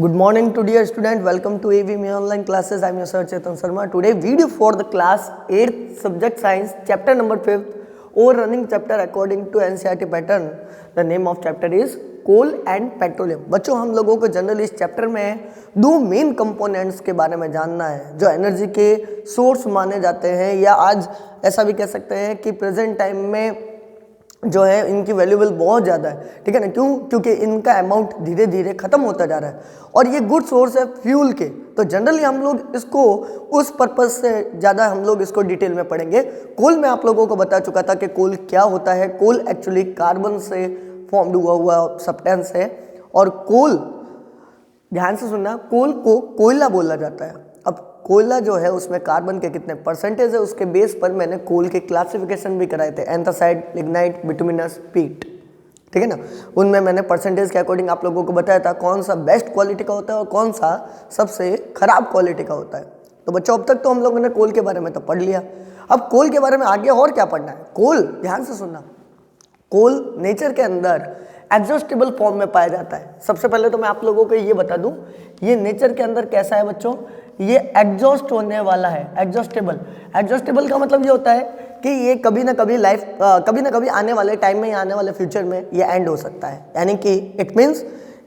Good morning to dear student. Welcome to AVME online classes. I am your sir Chetan Sharma. Today video for the class 8th subject science chapter number 5th overrunning chapter according to NCERT pattern. The name of chapter is coal and petroleum. बच्चों हम लोगों को generally इस chapter में दो main components के बारे में जानना है जो एनर्जी के सोर्स माने जाते हैं, या आज ऐसा भी कह सकते हैं कि प्रेजेंट टाइम में जो है इनकी वैल्यूबल बहुत ज़्यादा है। ठीक है ना, क्यों? क्योंकि इनका अमाउंट धीरे धीरे ख़त्म होता जा रहा है और ये गुड सोर्स है फ्यूल के। तो जनरली हम लोग इसको उस पर्पज़ से ज़्यादा हम लोग इसको डिटेल में पढ़ेंगे। कोल में आप लोगों को बता चुका था कि कोल क्या होता है। कोल एक्चुअली कार्बन से फॉर्म्ड हुआ सब्सटेंस है और कोल, ध्यान से सुनना, कोल को कोयला बोला जाता है। अब कोयला जो है उसमें कार्बन के कितने परसेंटेज है उसके बेस पर मैंने कोल के क्लासिफिकेशन भी कराए थे, एंथ्रासाइड, लिग्नाइट, बिटुमिनस, पीट। ठीक है ना, उनमें मैंने परसेंटेज के अकॉर्डिंग आप लोगों को बताया था कौन सा बेस्ट क्वालिटी का होता है और कौन सा सबसे खराब क्वालिटी का होता है। तो बच्चों अब तक तो हम लोगों ने कोल के बारे में तो पढ़ लिया, अब कोल के बारे में आगे और क्या पढ़ना है। कोल, ध्यान से सुनना, कोल नेचर के अंदर एग्जॉस्टेबल फॉर्म में पाया जाता है। सबसे पहले तो मैं आप लोगों को ये बता दूं, ये नेचर के अंदर कैसा है बच्चों, ये एग्जॉस्ट होने वाला है। एग्जॉस्टेबल, एग्जॉस्टेबल का मतलब ये होता है कि ये कभी ना कभी कभी ना कभी आने वाले टाइम में या आने वाले फ्यूचर में ये एंड हो सकता है। यानी कि इट मीन्स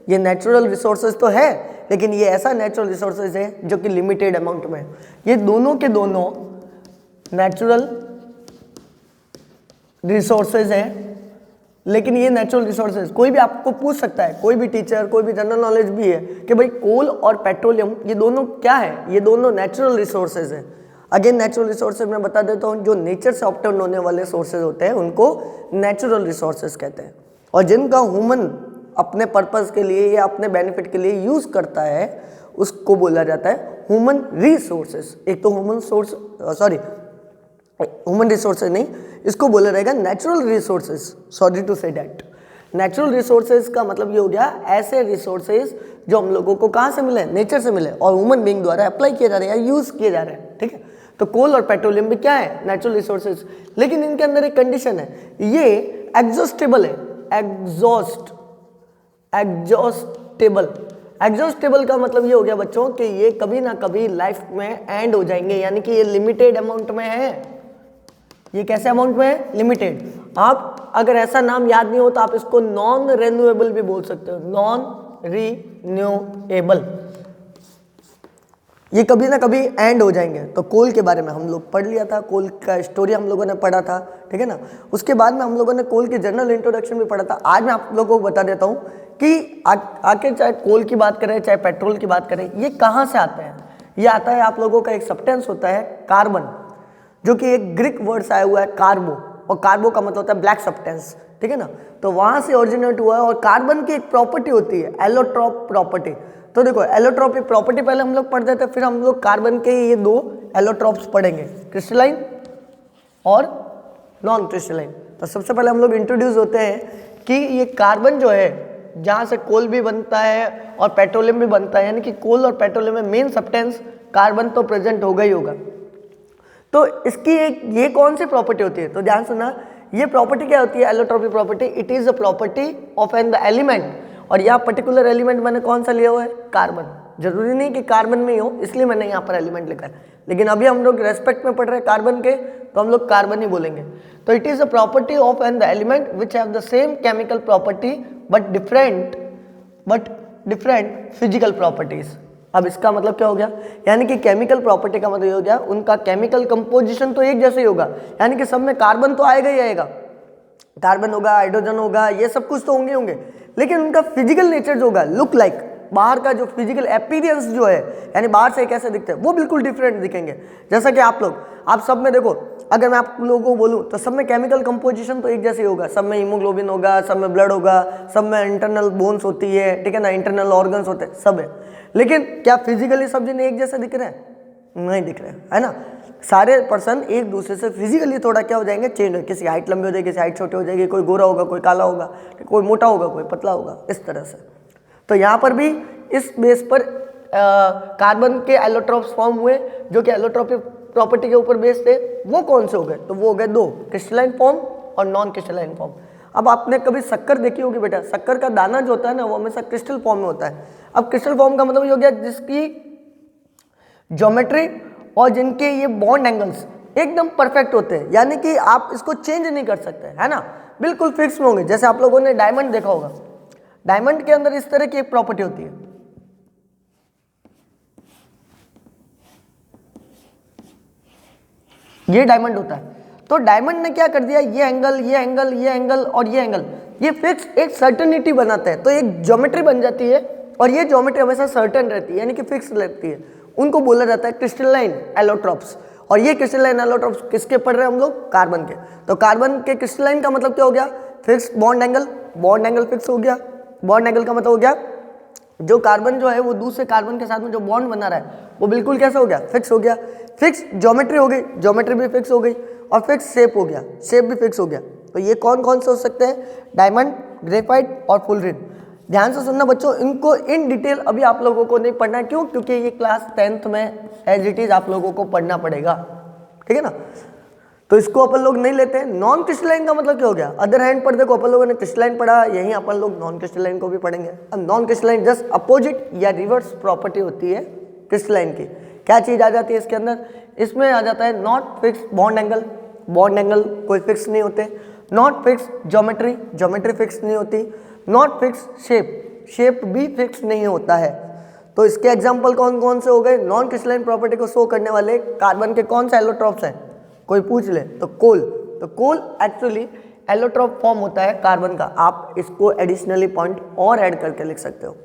ये नेचुरल रिसोर्सेज तो है लेकिन ये ऐसा नेचुरल रिसोर्सेज है जो कि लिमिटेड अमाउंट में। ये दोनों के दोनों नेचुरल रिसोर्सेज हैं, लेकिन ये नेचुरल रिसोर्सेज कोई भी आपको पूछ सकता है, कोई भी टीचर, कोई भी जनरल नॉलेज भी है कि भाई कोल और पेट्रोलियम ये दोनों क्या है। ये दोनों नेचुरल रिसोर्सेज हैं। अगेन नेचुरल रिसोर्सेज मैं बता देता हूँ, जो नेचर से ऑब्टेन होने वाले सोर्सेज होते हैं उनको नेचुरल रिसोर्सेज कहते हैं, और जिनका ह्यूमन अपने पर्पज़ के लिए या अपने बेनिफिट के लिए यूज़ करता है उसको बोला जाता है ह्यूमन रिसोर्सेज। एक तो ह्यूमन रिसोर्सेज नहीं, इसको बोला रहेगा natural resources. Sorry to say that. Natural resources का मतलब ये हो गया ऐसे रिसोर्सेज जो हम लोगों को कहाँ से मिले, नेचर से मिले और ह्यूमन बीइंग द्वारा अप्लाई किए जा रहे हैं या यूज़ किए जा रहे हैं। ठीक है, तो कोल और पेट्रोलियम भी क्या है, नेचुरल रिसोर्सेज, लेकिन इनके अंदर एक कंडीशन है, ये एग्जॉस्टेबल है। एग्जॉस्टेबल का मतलब ये हो गया बच्चों कि ये कभी ना कभी लाइफ में एंड हो जाएंगे, यानी कि ये लिमिटेड अमाउंट में है। ये कैसे अमाउंट में है, लिमिटेड। आप अगर ऐसा नाम याद नहीं हो तो आप इसको नॉन रिन्यूएबल भी बोल सकते हो, नॉन रिन्यूएबल। ये कभी ना कभी एंड हो जाएंगे। तो कोल के बारे में हम लोग पढ़ लिया था, कोल का स्टोरी हम लोगों ने पढ़ा था। ठीक है ना, उसके बाद में हम लोगों ने कोल की जनरल इंट्रोडक्शन भी पढ़ा था। आज मैं आप लोगों को बता देता हूँ कि आखिर चाहे कोल की बात करें चाहे पेट्रोल की बात करें, ये कहाँ से आते हैं। ये आता है आप लोगों का एक सब्सटेंस होता है कार्बन, जो कि एक ग्रीक वर्ड से आया हुआ है कार्बो, और कार्बो का मतलब होता है ब्लैक सब्सटेंस। ठीक है ना, तो वहाँ से ओरिजिनेट हुआ है। और कार्बन की एक प्रॉपर्टी होती है एलोट्रॉप प्रॉपर्टी। तो देखो एलोट्रॉपिक प्रॉपर्टी पहले हम लोग पढ़ते थे, फिर हम लोग कार्बन के ये दो एलोट्रॉप्स पढ़ेंगे, क्रिस्टलाइन और नॉन क्रिस्टलाइन। तो सबसे पहले हम लोग इंट्रोड्यूस होते हैं कि ये कार्बन जो है जहाँ से कोल भी बनता है और पेट्रोलियम भी बनता है, यानी कि कोल और पेट्रोलियम में मेन सब्सटेंस कार्बन तो प्रेजेंट होगा ही होगा। तो इसकी एक ये कौन सी प्रॉपर्टी होती है, तो ध्यान सुनना, ये प्रॉपर्टी क्या होती है, allotropic property. It is a property of an the element, और यहाँ पर्टिकुलर एलिमेंट मैंने कौन सा लिया हुआ है, कार्बन। जरूरी नहीं कि कार्बन में ही हो, इसलिए मैंने यहाँ पर एलिमेंट लिखा है, लेकिन अभी हम लोग रेस्पेक्ट में पढ़ रहे हैं कार्बन के, तो हम लोग कार्बन ही बोलेंगे। तो it is a property of an the element which have the same chemical property but different physical properties. अब इसका मतलब क्या हो गया, यानी कि केमिकल प्रॉपर्टी का मतलब ये हो गया उनका केमिकल कंपोजिशन तो एक जैसे ही होगा, यानी कि सब में कार्बन तो आएगा ही आएगा, कार्बन होगा, हाइड्रोजन होगा, ये सब कुछ तो होंगे, लेकिन उनका फिजिकल नेचर जो होगा, लुक लाइक, बाहर का जो फिजिकल अपीयरेंस जो है, यानी बाहर से कैसे दिखते हैं, वो बिल्कुल डिफरेंट दिखेंगे। जैसा कि आप सब में देखो, अगर मैं आप लोगों को बोलूं तो सब में केमिकल कंपोजिशन तो एक जैसे ही होगा, सब में हीमोग्लोबिन होगा, सब में ब्लड होगा, सब में इंटरनल बोन्स होती है, ठीक है ना, इंटरनल ऑर्गन्स होते हैं, सब है, लेकिन क्या फिजिकली सब जने एक जैसे दिख रहे हैं, नहीं दिख रहे हैं, है ना। सारे पर्सन एक दूसरे से फिजिकली थोड़ा क्या हो जाएंगे, चेंज हो, किसी हाइट लंबी हो जाएगी, किसी हाइट छोटी हो जाएगी, कोई गोरा होगा, कोई काला होगा, कोई मोटा होगा, कोई पतला होगा, इस तरह से। तो यहाँ पर भी इस बेस पर कार्बन के एलोट्रॉप्स फॉर्म हुए जो कि एलोट्रॉपिक प्रॉपर्टी के ऊपर बेस थे। वो कौन से हो गए, तो वो हो गए दो, क्रिस्टलाइन फॉर्म और नॉन क्रिस्टलाइन फॉर्म। अब आपने कभी शक्कर देखी होगी बेटा, शक्कर का दाना जो होता है ना वो हमेशा क्रिस्टल फॉर्म में होता है। अब क्रिस्टल फॉर्म का मतलब ये हो गया जिसकी ज्योमेट्री और जिनके ये बॉन्ड एंगल्स एकदम परफेक्ट होते हैं, यानी कि आप इसको चेंज नहीं कर सकते, है ना, बिल्कुल फिक्स में होंगे। जैसे आप लोगों ने डायमंड देखा होगा, डायमंड के अंदर इस तरह की एक प्रॉपर्टी होती है, ये डायमंड होता है। तो डायमंड ने क्या कर दिया, ये एंगल, ये एंगल, ये एंगल और ये एंगल, ये फिक्स एक सर्टेनिटी बनाते हैं, तो एक ज्योमेट्री बन जाती है और ये ज्योमेट्री हमेशा सर्टेन रहती है, यानी कि फिक्स रहती है। उनको बोला जाता है क्रिस्टलाइन एलोट्रॉप्स। और ये क्रिस्टलाइन एलोट्रॉप्स किसके पढ़ रहे हैं हम लोग, कार्बन के। तो कार्बन के क्रिस्टलाइन का मतलब क्या हो गया, fix bond angle, bond angle fix हो गया। बॉन्ड एंगल का मतलब हो गया जो कार्बन जो है वो दूसरे कार्बन के साथ में जो बॉन्ड बना रहा है वो बिल्कुल कैसा हो गया, फिक्स हो गया। फिक्स ज्योमेट्री हो गई, ज्योमेट्री भी फिक्स हो गई, और फिक्स शेप हो गया, शेप भी फिक्स हो गया। तो ये कौन कौन से हो सकते हैं, डायमंड, ग्रेफाइट और फुलरिन। ध्यान से सुनना बच्चों, इनको इन डिटेल अभी आप लोगों को नहीं पढ़ना, क्यों, क्योंकि ये क्लास 10th में एज इट इज आप लोगों को पढ़ना पड़ेगा, ठीक है ना। तो इसको अपन लोग नहीं लेते हैं। नॉन क्रिस्टलाइन का मतलब क्या हो गया, अदर हैंड पर देखो अपन लोगों ने क्रिस्टलाइन पढ़ा, यहीं अपन लोग नॉन क्रिस्टलाइन को भी पढ़ेंगे। अब नॉन क्रिस्टलाइन जस्ट अपोजिट या रिवर्स प्रॉपर्टी होती है क्रिस्टलाइन की। क्या चीज़ आ जाती है इसके अंदर, इसमें आ जाता है not fix bond angle, bond angle कोई फिक्स नहीं होते, not fix geometry, geometry fix नहीं होती, नॉट फिक्स शेप, शेप भी फिक्स नहीं होता है। तो इसके एग्जाम्पल कौन कौन से हो गए, नॉन क्रिस्टलाइन प्रॉपर्टी को शो करने वाले कार्बन के कौन से एलोट्रॉप्स हैं, कोई पूछ ले तो कोल। तो कोल एक्चुअली एलोट्रॉप फॉर्म होता है कार्बन का, आप इसको एडिशनली पॉइंट और ऐड करके लिख सकते हो।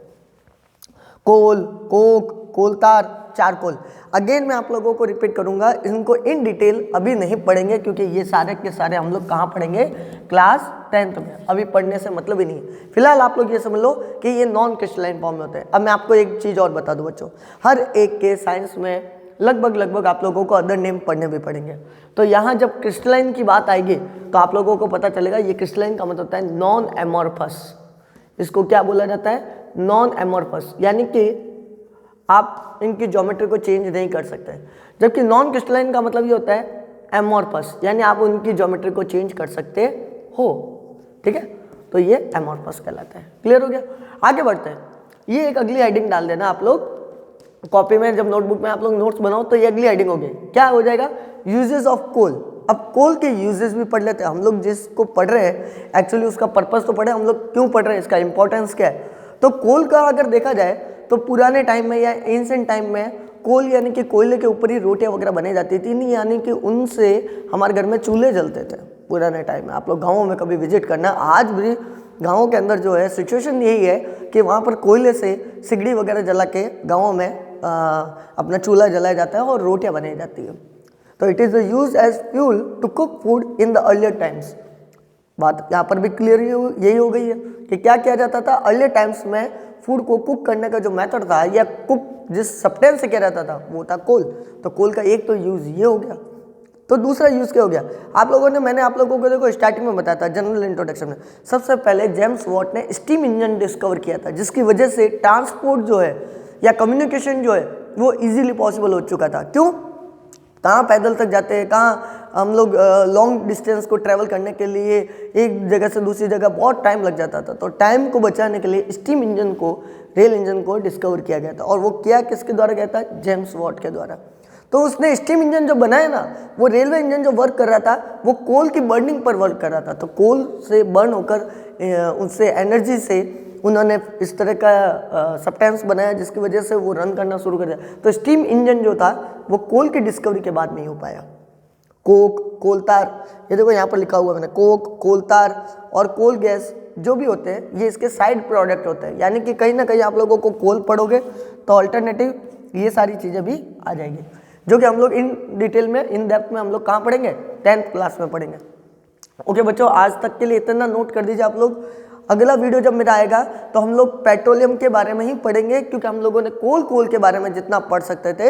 कोल, कोक, कोलतार, चारकोल। अगेन मैं आप लोगों को रिपीट करूंगा, इनको इन डिटेल अभी नहीं पढ़ेंगे क्योंकि ये सारे के सारे हम लोग कहाँ पढ़ेंगे, क्लास 10th में। अभी पढ़ने से मतलब ही नहीं है। फिलहाल आप लोग ये समझ लो कि ये नॉन क्रिस्टलाइन फॉर्म में होते हैं। अब मैं आपको एक चीज़ और बता दूं बच्चों, हर एक के साइंस में लगभग आप लोगों को अदर नेम पढ़ने भी पड़ेंगे। तो यहाँ जब क्रिस्टलाइन की बात आएगी तो आप लोगों को पता चलेगा ये क्रिस्टलाइन का मतलब होता है नॉन एमॉर्फस। इसको क्या बोला जाता है, नॉन एमॉर्फस, यानी कि आप इनकी ज्योमेट्री को चेंज नहीं कर सकते। जबकि नॉन क्रिस्टलाइन का मतलब ये होता है एमॉर्फस, यानी आप उनकी ज्योमेट्री को चेंज कर सकते हो, ठीक है। तो ये एमॉर्फस कहलाता है। क्लियर हो गया, आगे बढ़ते हैं। ये एक अगली हेडिंग डाल देना आप लोग कॉपी में, जब नोटबुक में आप लोग नोट्स बनाओ तो ये अगली हेडिंग होगी, क्या हो जाएगा, यूजेस ऑफ कोल। अब कोल के यूजेस भी पढ़ लेते हैं हम लोग, जिसको पढ़ रहे हैं एक्चुअली उसका पर्पस तो पढ़े हम लोग, क्यों पढ़ रहे हैं, इसका इंपॉर्टेंस क्या है। तो कोल का अगर देखा जाए तो पुराने टाइम में या एंशिएंट टाइम में कोल यानी कि कोयले के ऊपर ही रोटियां वगैरह बनाई जाती थी, नहीं यानी कि उनसे हमारे घर में चूल्हे जलते थे पुराने टाइम में। आप लोग गाँवों में कभी विजिट करना, आज भी गाँवों के अंदर जो है सिचुएशन यही है कि वहाँ पर कोयले से सिगड़ी वगैरह जला के गाँवों में अपना चूल्हा जलाया जाता है और रोटियां बनाई जाती है। तो it is use as fuel to cook food in the earlier times. बात यहाँ पर भी क्लियर यही हो गई है कि क्या किया जाता था अर्लियर टाइम्स में, फूड को कुक करने का जो मेथड था या कुक जिस सब्सटेंस से किया जाता था वो था कोल। तो कोल का एक तो यूज़ ये हो गया। तो दूसरा यूज़ क्या हो गया, आप लोगों ने, मैंने आप लोगों को देखो स्टार्टिंग में बताया था जनरल इंट्रोडक्शन में, सबसे पहले जेम्स वॉट ने स्टीम इंजन डिस्कवर किया था, जिसकी वजह से ट्रांसपोर्ट जो है या कम्युनिकेशन जो है वो इजीली पॉसिबल हो चुका था। क्यों, कहाँ पैदल तक जाते हैं, कहाँ हम लोग लॉन्ग डिस्टेंस को ट्रैवल करने के लिए एक जगह से दूसरी जगह बहुत टाइम लग जाता था। तो टाइम को बचाने के लिए स्टीम इंजन को, रेल इंजन को डिस्कवर किया गया था। और वो किया किसके द्वारा गया था, जेम्स वॉट के द्वारा। तो उसने स्टीम इंजन जो बनाया ना, वो रेलवे इंजन जो वर्क कर रहा था वो कोल की बर्निंग पर वर्क कर रहा था। तो कोल से बर्न होकर उससे एनर्जी से उन्होंने इस तरह का सब्सटेंस बनाया जिसकी वजह से वो रन करना शुरू कर दिया। तो स्टीम इंजन जो था वो कोल की डिस्कवरी के बाद नहीं हो पाया। कोक, कोलतार, ये देखो यहाँ पर लिखा हुआ मैंने, कोक, कोलतार और कोल गैस जो भी होते हैं ये इसके साइड प्रोडक्ट होते हैं। यानी कि कहीं ना कहीं आप लोगों को कोल पढ़ोगे तो अल्टरनेटिव ये सारी चीज़ें भी आ जाएगी, जो कि हम लोग इन डिटेल में, इन डेप्थ में हम लोग कहाँ पढ़ेंगे, 10th क्लास में पढ़ेंगे। ओके बच्चों, आज तक के लिए इतना नोट कर दीजिए आप लोग। अगला वीडियो जब मेरा आएगा तो हम लोग पेट्रोलियम के बारे में ही पढ़ेंगे, क्योंकि हम लोगों ने कोल के बारे में जितना पढ़ सकते थे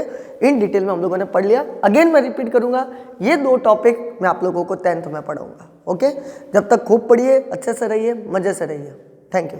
इन डिटेल में हम लोगों ने पढ़ लिया। अगेन मैं रिपीट करूंगा, ये 2 टॉपिक मैं आप लोगों को 10th में पढ़ाऊंगा। ओके, जब तक खूब पढ़िए, अच्छे से रहिए, मज़े से रहिए। Thank you.